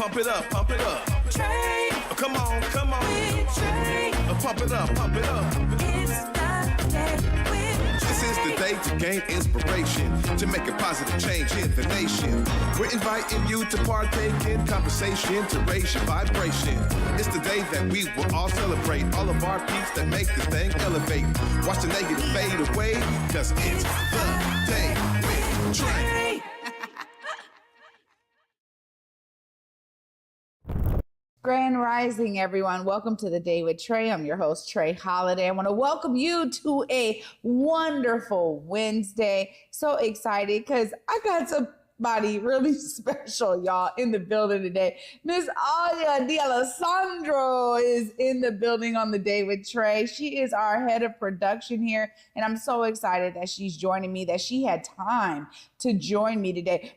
Pump it up, pump it up. Trae. Come on, come on. With Trae. Pump it up, pump it up. It's the day with Trae. This is the day to gain inspiration, to make a positive change in the nation. We're inviting you to partake in conversation, to raise your vibration. It's the day that we will all celebrate all of our peaks that make this thing elevate. Watch the negative fade away, cause it's the day with Trae. Grand Rising, everyone. Welcome to the Day with Trae. I'm your host, Trae Holiday. I want to welcome you to a wonderful Wednesday. So excited because I got somebody really special, y'all, in the building today. Miss Alaia D'Alessandro is in the building on the Day with Trae. She is our head of production here, and I'm so excited that she's joining me, that she had time to join me today.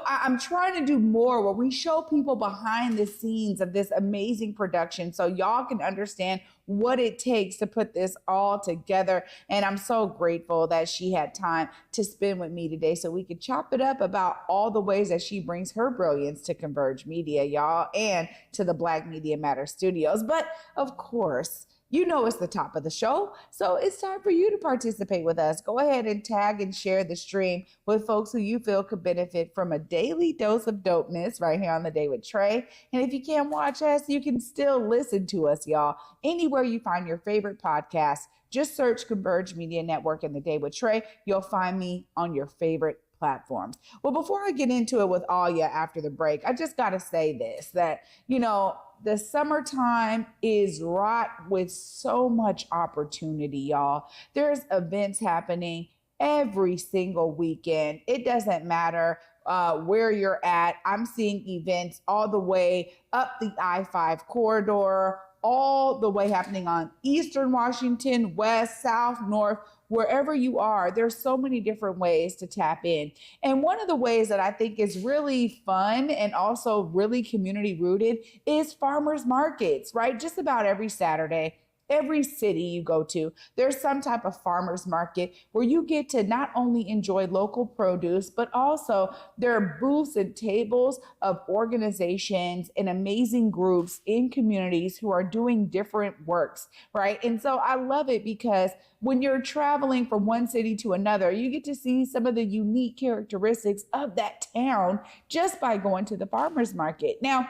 I'm trying to do more where we show people behind the scenes of this amazing production so y'all can understand what it takes to put this all together. And I'm so grateful that she had time to spend with me today so we could chop it up about all the ways that she brings her brilliance to Converge Media, y'all, and to the Black Media Matter Studios. But of course, you know it's the top of the show, so it's time for you to participate with us. Go ahead and tag and share the stream with folks who you feel could benefit from a daily dose of dopeness right here on The Day with Trae. And if you can't watch us, you can still listen to us, y'all, anywhere you find your favorite podcast. Just search Converge Media Network and The Day with Trae. You'll find me on your favorite platforms. Well, before I get into it with Alaia after the break, I just got to say this, that, the summertime is wrought with so much opportunity, y'all. There's events happening every single weekend. It doesn't matter where you're at. I'm seeing events all the way up the I-5 corridor, all the way happening on Eastern Washington, West, South, North, wherever you are. There's so many different ways to tap in. And one of the ways that I think is really fun and also really community rooted is farmers markets, right? Just about every Saturday, every city you go to, there's some type of farmers market where you get to not only enjoy local produce, but also there are booths and tables of organizations and amazing groups in communities who are doing different works, right? And so I love it because when you're traveling from one city to another, you get to see some of the unique characteristics of that town just by going to the farmers market. Now,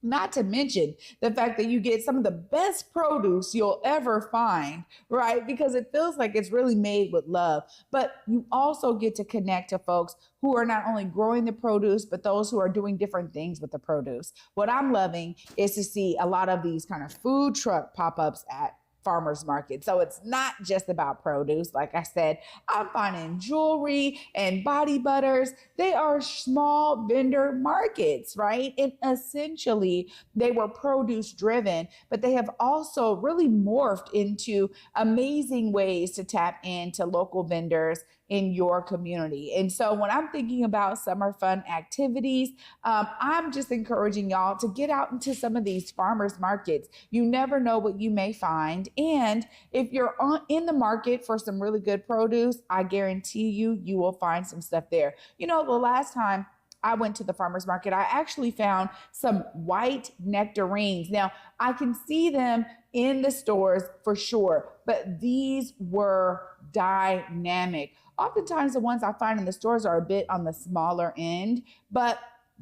not to mention the fact that you get some of the best produce you'll ever find, right? Because it feels like it's really made with love. But you also get to connect to folks who are not only growing the produce, but those who are doing different things with the produce. What I'm loving is to see a lot of these kind of food truck pop-ups at farmers market. So it's not just about produce. Like I said, I'm finding jewelry and body butters. They are small vendor markets, right? And essentially they were produce driven, but they have also really morphed into amazing ways to tap into local vendors in your community. And so when I'm thinking about summer fun activities, I'm just encouraging y'all to get out into some of these farmers markets. You never know what you may find. And if you're in the market for some really good produce, I guarantee you will find some stuff there. The last time I went to the farmer's market, I actually found some white nectarines. Now, I can see them in the stores for sure, but these were dynamic. Oftentimes the ones I find in the stores are a bit on the smaller end, but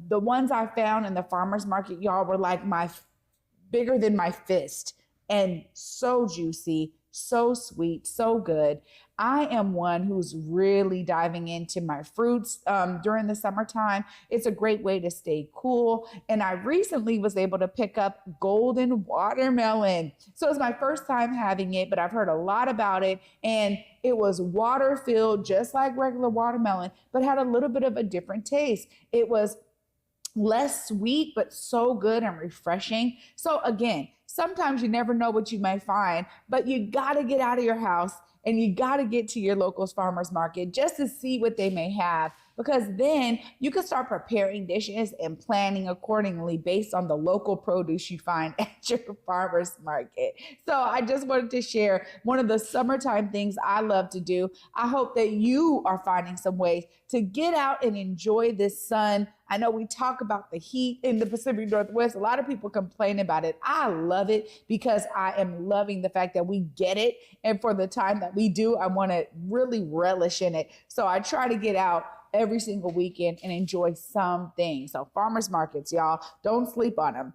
the ones I found in the farmer's market, y'all, were like bigger than my fist and so juicy, so sweet, so good. I am one who's really diving into my fruits during the summertime. It's a great way to stay cool. And I recently was able to pick up golden watermelon. So it's my first time having it, but I've heard a lot about it. And it was water filled, just like regular watermelon, but had a little bit of a different taste. It was less sweet, but so good and refreshing. So again, sometimes you never know what you may find, but you got to get out of your house and you got to get to your local farmer's market just to see what they may have because then you can start preparing dishes and planning accordingly based on the local produce you find at your farmer's market. So I just wanted to share one of the summertime things I love to do. I hope that you are finding some ways to get out and enjoy this sun. I know we talk about the heat in the Pacific Northwest. A lot of people complain about it. I love it because I am loving the fact that we get it. And for the time that we do, I want to really relish in it. So I try to get out every single weekend and enjoy something. So farmers markets, y'all, don't sleep on them.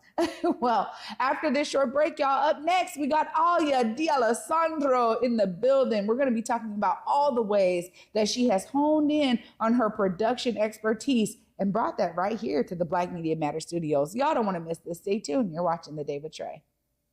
Well, after this short break, y'all, up next, we got Alaia D'Alessandro in the building. We're going to be talking about all the ways that she has honed in on her production expertise and brought that right here to the Black Media Matter Studios. Y'all don't want to miss this. Stay tuned. You're watching The Day with Trae.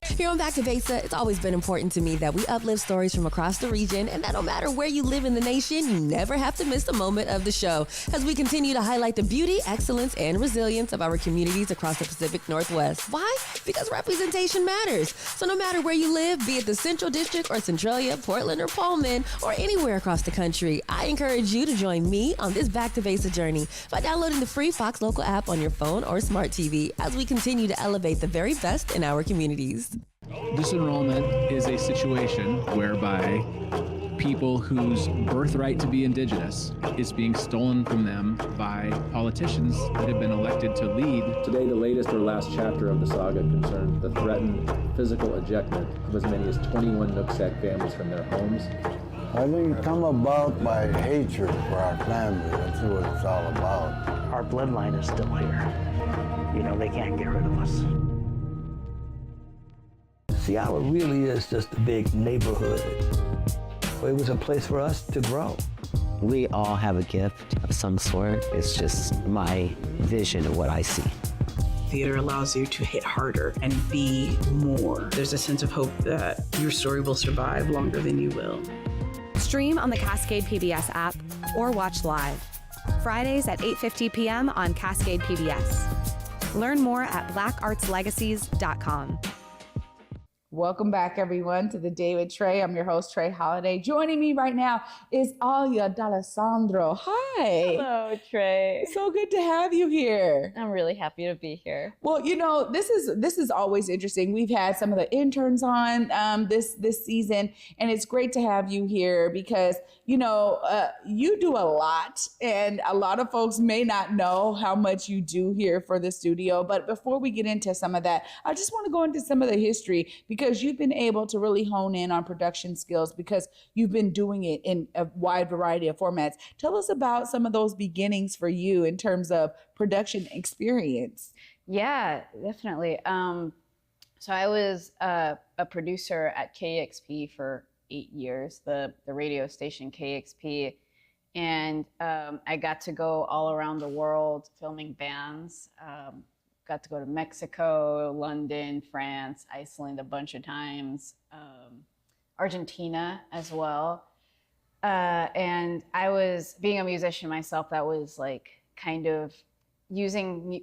Here on Back to Besa, it's always been important to me that we uplift stories from across the region and that no matter where you live in the nation, you never have to miss a moment of the show as we continue to highlight the beauty, excellence, and resilience of our communities across the Pacific Northwest. Why? Because representation matters. So no matter where you live, be it the Central District or Centralia, Portland or Pullman, or anywhere across the country, I encourage you to join me on this Back to Besa journey by downloading the free Fox Local app on your phone or smart TV as we continue to elevate the very best in our communities. Disenrollment is a situation whereby people whose birthright to be indigenous is being stolen from them by politicians that have been elected to lead. Today, the latest or last chapter of the saga concerns the threatened physical ejectment of as many as 21 Nooksack families from their homes. I think it come about by hatred for our family. That's what it's all about. Our bloodline is still here. You know, they can't get rid of us. Seattle really is just a big neighborhood. It was a place for us to grow. We all have a gift of some sort. It's just my vision of what I see. Theater allows you to hit harder and be more. There's a sense of hope that your story will survive longer than you will. Stream on the Cascade PBS app or watch live. Fridays at 8:50 p.m. on Cascade PBS. Learn more at blackartslegacies.com. Welcome back, everyone, to The Day with Trae. I'm your host, Trae Holiday. Joining me right now is Alaia D'Alessandro. Hi. Hello, Trae. So good to have you here. I'm really happy to be here. Well, you know, this is always interesting. We've had some of the interns on this season, and it's great to have you here because, you know, you do a lot, and a lot of folks may not know how much you do here for the studio. But before we get into some of that, I just want to go into some of the history because you've been able to really hone in on production skills because you've been doing it in a wide variety of formats. Tell us about some of those beginnings for you in terms of production experience. Yeah, definitely. So I was a producer at KXP for 8 years, the radio station KXP. And I got to go all around the world filming bands. Got to go to Mexico, London, France, Iceland a bunch of times, Argentina as well. And I was, being a musician myself, that was like kind of using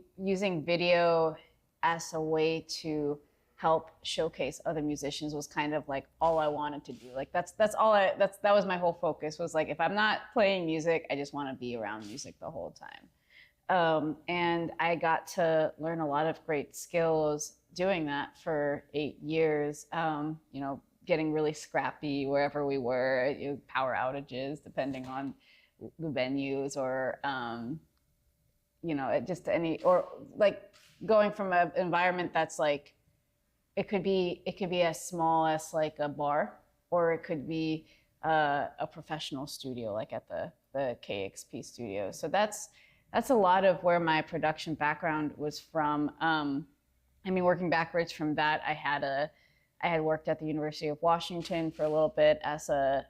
video as a way to help showcase other musicians was kind of like all I wanted to do. Like that was my whole focus, was like, if I'm not playing music, I just want to be around music the whole time. And I got to learn a lot of great skills doing that for 8 years, you know, getting really scrappy wherever we were, power outages, depending on the venues, or, you know, just any, or like going from an environment that's like, it could be as small as like a bar, or it could be a professional studio, like at the KXP studio. So that's a lot of where my production background was from. I mean, working backwards from that, I had worked at the University of Washington for a little bit as a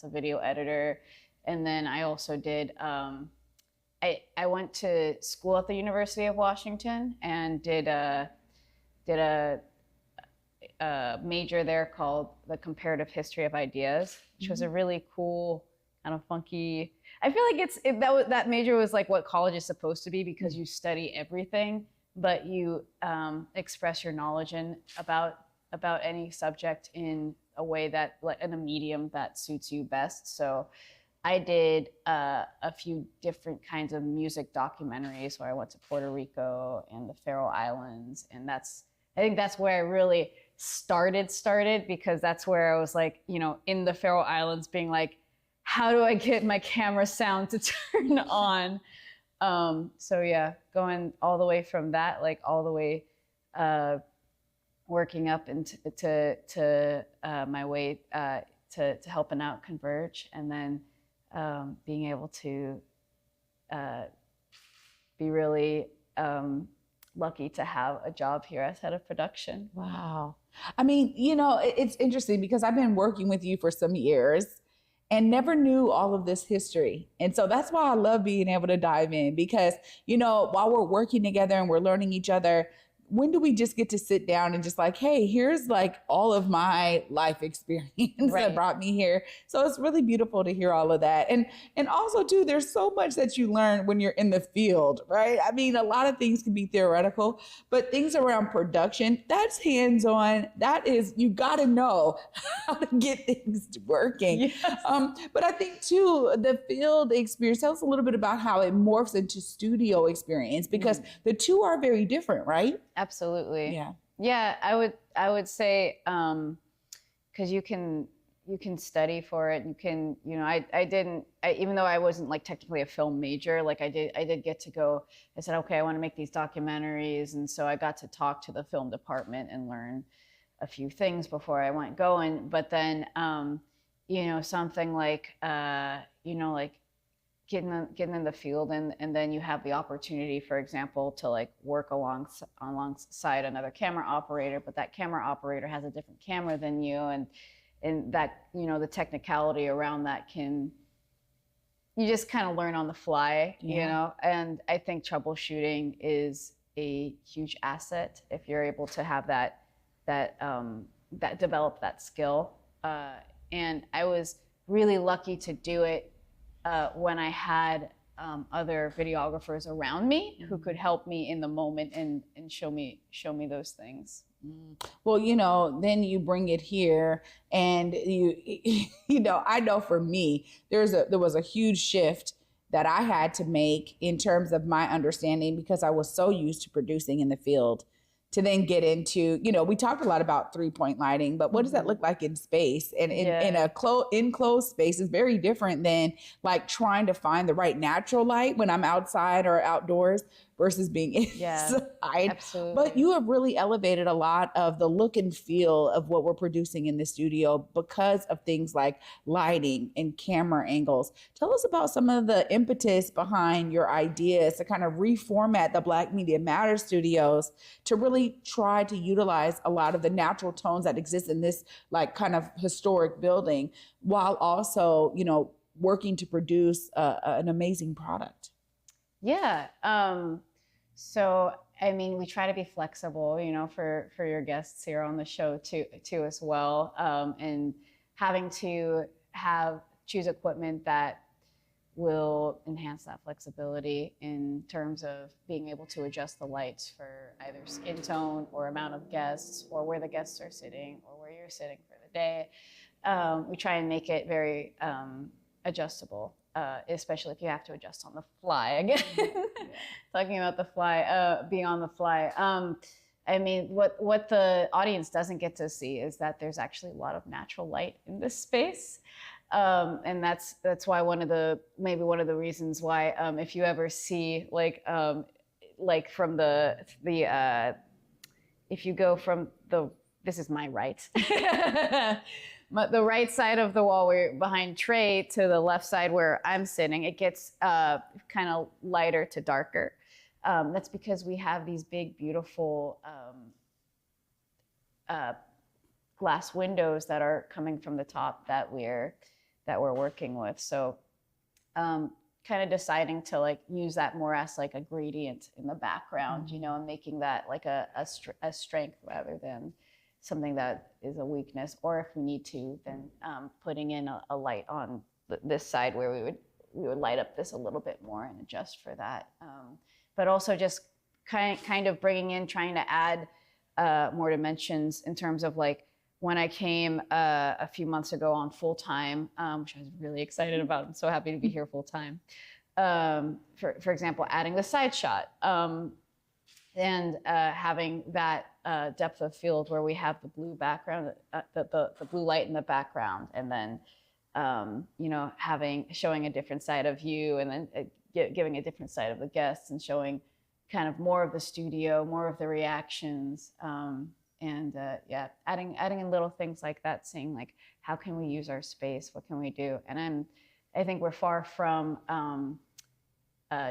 video editor, and then I also did. I went to school at the University of Washington and did a major there called the Comparative History of Ideas, which was a really cool, kind of funky. I feel like that major was like what college is supposed to be, because you study everything, but you express your knowledge about any subject in a way that, like, in a medium that suits you best. So I did a few different kinds of music documentaries where I went to Puerto Rico and the Faroe Islands. And I think that's where I really started, because that's where I was like, you know, in the Faroe Islands being like, how do I get my camera sound to turn on? So yeah, going all the way from that, like all the way working up into to my way to helping out Converge, and then being able to be really lucky to have a job here as head of production. Wow. I mean, you know, it's interesting because I've been working with you for some years and never knew all of this history. And so that's why I love being able to dive in, because, you know, while we're working together and we're learning each other, when do we just get to sit down and just like, hey, here's like all of my life experience that brought me here. So it's really beautiful to hear all of that. And also too, there's so much that you learn when you're in the field, right? I mean, a lot of things can be theoretical, but things around production, that's hands-on. That is, you got to know how to get things working. Yes. But I think too, the field experience, tell us a little bit about how it morphs into studio experience, because the two are very different, right? Absolutely. Yeah. Yeah, I would say, because you can study for it. You can, you know, even though I wasn't like technically a film major, like I did get to go. I said, okay, I want to make these documentaries, and so I got to talk to the film department and learn a few things before I went going. But then, you know, something like, you know, like getting in the field, and then you have the opportunity, for example, to like work alongside another camera operator, but that camera operator has a different camera than you, and that, you know, the technicality around that you just kind of learn on the fly, you know. And I think troubleshooting is a huge asset if you're able to have that develop that skill. And I was really lucky to do it when I had other videographers around me who could help me in the moment and show me those things. Well, you know, then you bring it here, and you know, I know for me, there was a huge shift that I had to make in terms of my understanding, because I was so used to producing in the field, to then get into, you know, we talked a lot about 3-point lighting, but what does that look like in space? And in a enclosed space is very different than like trying to find the right natural light when I'm outside or outdoors versus being inside. Absolutely. But you have really elevated a lot of the look and feel of what we're producing in the studio because of things like lighting and camera angles. Tell us about some of the impetus behind your ideas to kind of reformat the Black Media Matters studios to really try to utilize a lot of the natural tones that exist in this like kind of historic building, while also, you know, working to produce an amazing product. Yeah. So, I mean, we try to be flexible, you know, for your guests here on the show too as well. And having to choose equipment that will enhance that flexibility in terms of being able to adjust the lights for either skin tone or amount of guests, or where the guests are sitting, or where you're sitting for the day. We try and make it very adjustable. Especially if you have to adjust on the fly again. Talking about the fly, being on the fly. I mean, what the audience doesn't get to see is that there's actually a lot of natural light in this space. And that's why maybe one of the reasons why, if you ever see like from if you go from this is my right. The right side of the wall, where behind Trae, to the left side where I'm sitting, it gets kind of lighter to darker. That's because we have these big, beautiful glass windows that are coming from the top that we're working with. So, kind of deciding to like use that more as like a gradient in the background, you know, and making that like a strength rather than something that is a weakness, or if we need to, then putting in a light on this side where we would light up this a little bit more and adjust for that. But also just kind of bringing in, trying to add more dimensions in terms of like when I came a few months ago on full time, which I was really excited about. I'm so happy to be here full time. For example, adding the side shot and having that depth of field where we have the blue background, the blue light in the background, and then you know, showing a different side of you, and then giving a different side of the guests, and showing kind of more of the studio, more of the reactions. And yeah, adding in little things like that, seeing like, how can we use our space? What can we do? And I think we're far from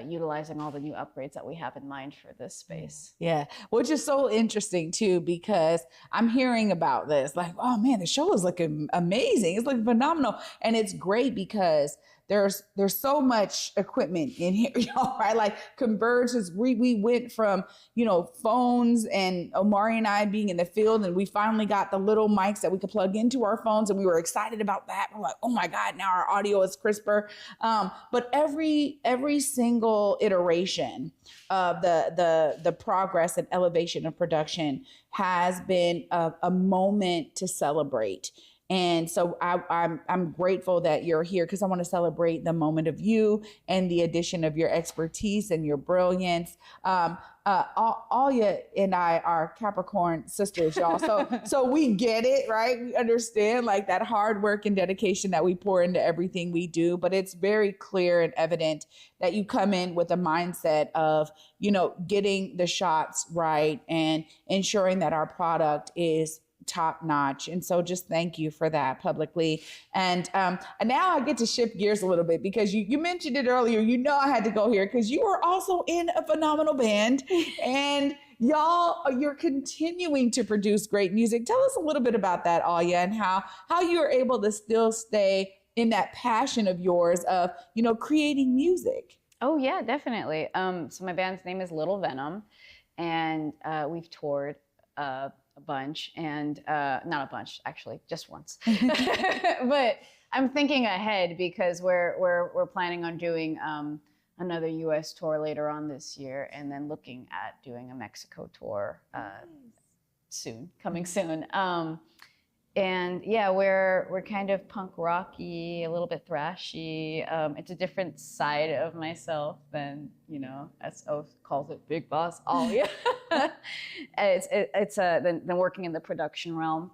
utilizing all the new upgrades that we have in mind for this space. Yeah, which is so interesting too, because I'm hearing about this, like, oh man, the show is looking amazing. It's looking phenomenal. And it's great because there's so much equipment in here, y'all, right? Like Converge is, we went from, you know, phones and Omari and I being in the field, and we finally got the little mics that we could plug into our phones, and we were excited about that. We're like, oh my God, now our audio is crisper. But every single iteration of the progress and elevation of production has been a moment to celebrate. And so I'm grateful that you're here, because I want to celebrate the moment of you and the addition of your expertise and your brilliance. Alaia and I are Capricorn sisters, y'all. So we get it, right? We understand like that hard work and dedication that we pour into everything we do. But it's very clear and evident that you come in with a mindset of, you know, getting the shots right and ensuring that our product is top notch. And so just thank you for that publicly. And now I get to shift gears a little bit, because you mentioned it earlier. You know, I had to go here because you are also in a phenomenal band, and you're continuing to produce great music. Tell us a little bit about that, Alaia, and how you're able to still stay in that passion of yours of, you know, creating music. Oh yeah, definitely. So my band's name is Little Venom, and we've toured a bunch, and not a bunch, actually, just once. But I'm thinking ahead, because we're planning on doing another U.S. tour later on this year, and then looking at doing a Mexico tour coming soon. And yeah, we're kind of punk rocky, a little bit thrashy. It's a different side of myself than, you know, as O calls it, Big Boss Alaia. It's then working in the production realm,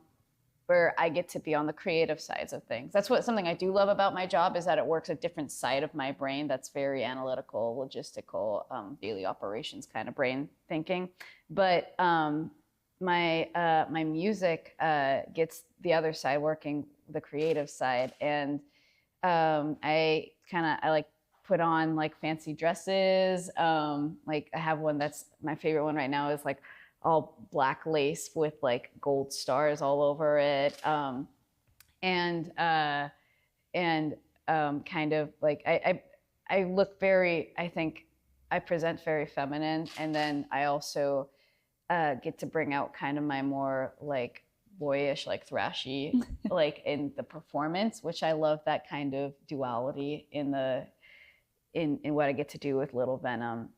where I get to be on the creative sides of things. That's something I do love about my job, is that it works a different side of my brain that's very analytical, logistical, daily operations kind of brain thinking. But my music gets the other side, working the creative side, and I like put on like fancy dresses. Like I have one that's my favorite one right now, is like all black lace with like gold stars all over it, and kind of like I look very, I think I present very feminine, and then I also get to bring out kind of my more like boyish, like thrashy, like in the performance, which I love that kind of duality in what I get to do with Little Venom.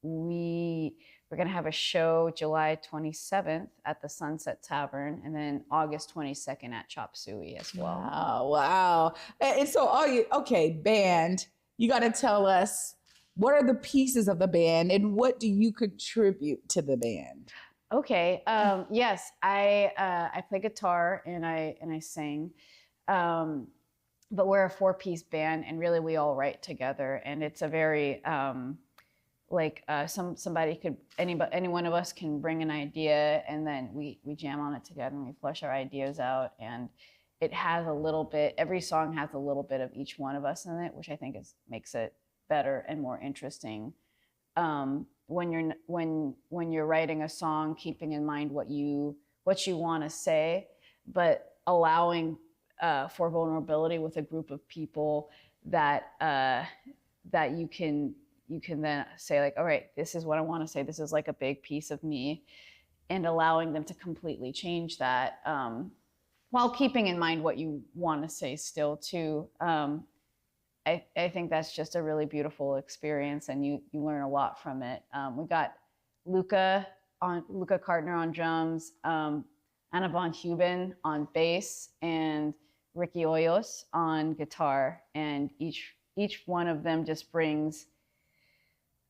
We're gonna have a show July 27th at the Sunset Tavern, and then August 22nd at Chop Suey as well. Wow. And so, band, you got to tell us, what are the pieces of the band, and what do you contribute to the band? Okay. Yes, I play guitar and I sing, but we're a 4-piece band, and really we all write together, and it's a very any one of us can bring an idea, and then we jam on it together, and we flesh our ideas out, and it has a little bit. Every song has a little bit of each one of us in it, which I think makes it better and more interesting. When you're writing a song, keeping in mind what you want to say, but allowing for vulnerability with a group of people that you can then say like, all right, this is what I want to say. This is like a big piece of me, and allowing them to completely change that, while keeping in mind what you want to say still too. I think that's just a really beautiful experience, and you learn a lot from it. We got Luca Cartner on drums, Anna Von Huben on bass and Ricky Hoyos on guitar, and each one of them just brings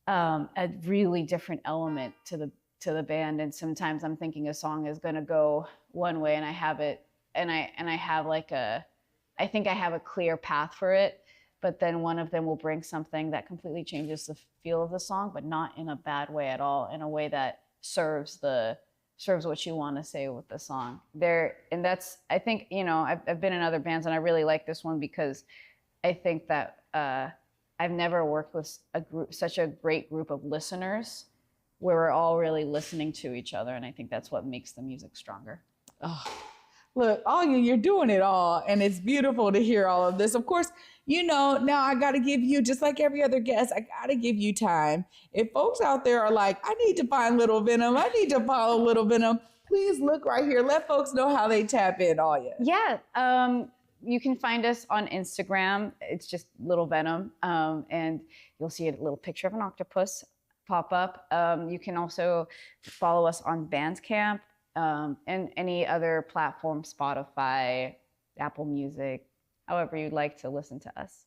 a really different element to the band. And sometimes I'm thinking a song is going to go one way, and I have it, and I have I think I have a clear path for it, but then one of them will bring something that completely changes the feel of the song, but not in a bad way at all, in a way that serves what you want to say with the song. And that's, I think, I've been in other bands, and I really like this one because I think that I've never worked with such a great group of listeners where we're all really listening to each other, and I think that's what makes the music stronger. Oh, look, you're doing it all, and it's beautiful to hear all of this. Of course, now I got to give you, just like every other guest, I got to give you time. If folks out there are like, I need to find Little Venom, I need to follow Little Venom, please look right here. Let folks know how they tap in, Alaia. Yeah, you can find us on Instagram. It's just Little Venom, and you'll see a little picture of an octopus pop up. You can also follow us on Bandcamp and any other platform, Spotify, Apple Music, however you'd like to listen to us.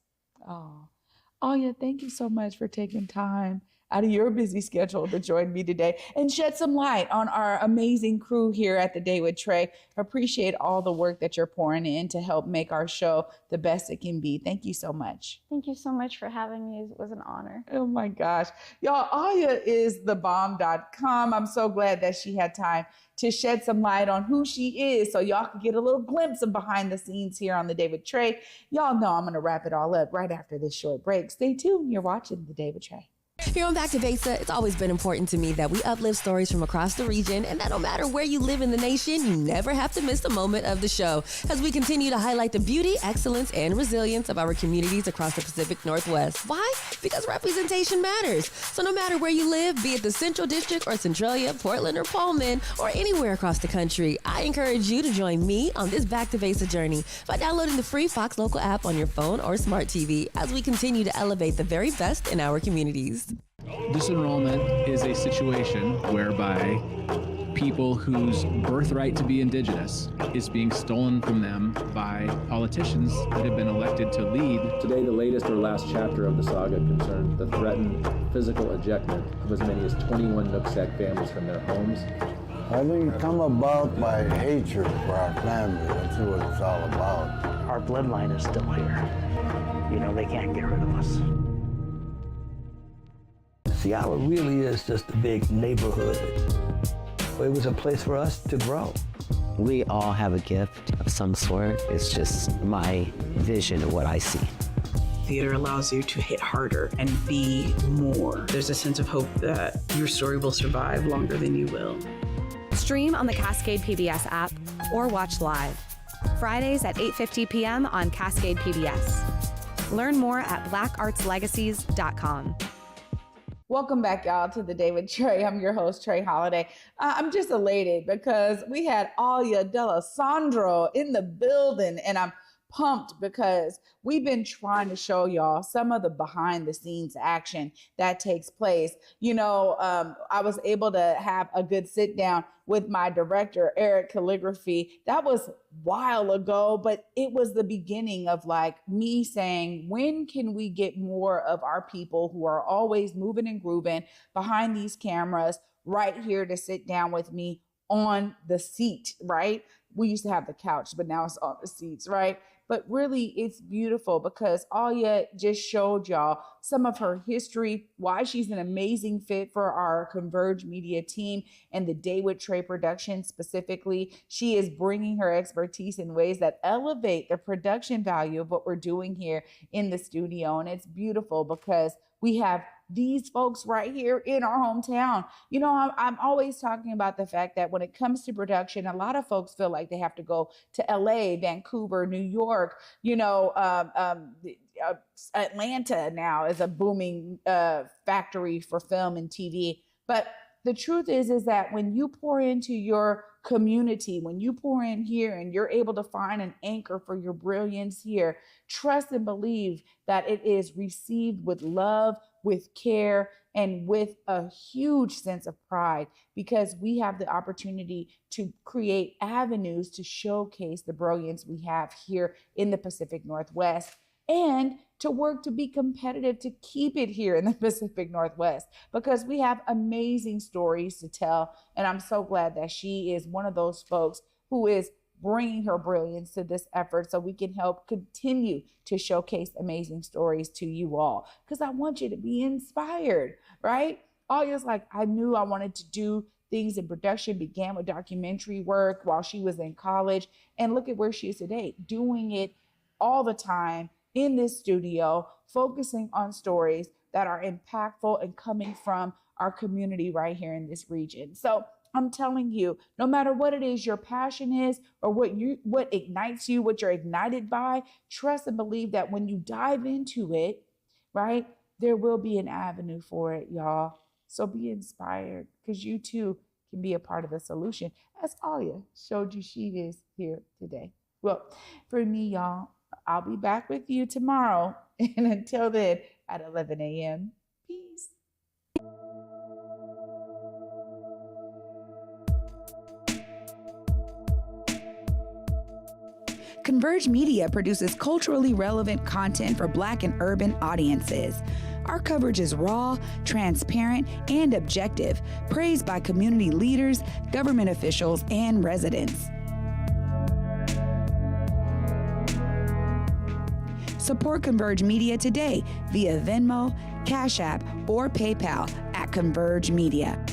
Alaia, thank you so much for taking time out of your busy schedule to join me today and shed some light on our amazing crew here at The Day with Trae. Appreciate all the work that you're pouring in to help make our show the best it can be. Thank you so much. Thank you so much for having me. It was an honor. Oh my gosh. Y'all, Alaia is thebomb.com. I'm so glad that she had time to shed some light on who she is so y'all can get a little glimpse of behind the scenes here on The Day with Trae. Y'all know I'm going to wrap it all up right after this short break. Stay tuned. You're watching The Day with Trae. Here on Back to Besa, it's always been important to me that we uplift stories from across the region, and that no matter where you live in the nation, you never have to miss a moment of the show as we continue to highlight the beauty, excellence, and resilience of our communities across the Pacific Northwest. Why? Because representation matters. So no matter where you live, be it the Central District or Centralia, Portland or Pullman, or anywhere across the country, I encourage you to join me on this Back to Besa journey by downloading the free Fox Local app on your phone or smart TV as we continue to elevate the very best in our communities. Disenrollment is a situation whereby people whose birthright to be indigenous is being stolen from them by politicians that have been elected to lead. Today, the latest or last chapter of the saga concerned the threatened physical ejectment of as many as 21 Nooksack families from their homes. I think it come about by hatred for our family. That's what it's all about. Our bloodline is still here. They can't get rid of us. Seattle really is just a big neighborhood. It was a place for us to grow. We all have a gift of some sort. It's just my vision of what I see. Theater allows you to hit harder and be more. There's a sense of hope that your story will survive longer than you will. Stream on the Cascade PBS app or watch live. Fridays at 8:50 p.m. on Cascade PBS. Learn more at blackartslegacies.com. Welcome back, y'all, to The Day with Trae. I'm your host, Trae Holiday. I'm just elated because we had Alaia D'Alessandro in the building, and I'm pumped because we've been trying to show y'all some of the behind the scenes action that takes place. I was able to have a good sit down with my director, Eric Calligraphy. That was a while ago, but it was the beginning of me saying, when can we get more of our people who are always moving and grooving behind these cameras right here to sit down with me on the seat, right? We used to have the couch, but now it's on the seats, right? But really, it's beautiful because Alaia just showed y'all some of her history, why she's an amazing fit for our Converge Media team and The Day with Trae production specifically. She is bringing her expertise in ways that elevate the production value of what we're doing here in the studio. And it's beautiful because we have these folks right here in our hometown. I'm always talking about the fact that when it comes to production, a lot of folks feel like they have to go to LA, Vancouver, New York, Atlanta now is a booming factory for film and TV. But the truth is that when you pour into your community, when you pour in here and you're able to find an anchor for your brilliance here, trust and believe that it is received with love, with care, and with a huge sense of pride, because we have the opportunity to create avenues to showcase the brilliance we have here in the Pacific Northwest, and to work to be competitive to keep it here in the Pacific Northwest, because we have amazing stories to tell. And I'm so glad that she is one of those folks who is bringing her brilliance to this effort so we can help continue to showcase amazing stories to you all, because I want you to be inspired, right? Ala's like, I knew I wanted to do things in production, began with documentary work while she was in college, and look at where she is today, doing it all the time in this studio, focusing on stories that are impactful and coming from our community right here in this region. So I'm telling you, no matter what it is your passion is, or what ignites you, what you're ignited by, trust and believe that when you dive into it, right, there will be an avenue for it, y'all. So be inspired, because you too can be a part of the solution, as Alaia showed you she is here today. Well, for me, y'all, I'll be back with you tomorrow. And until then, at 11 a.m., peace. Converge Media produces culturally relevant content for Black and urban audiences. Our coverage is raw, transparent, and objective, praised by community leaders, government officials, and residents. Support Converge Media today via Venmo, Cash App, or PayPal at Converge Media.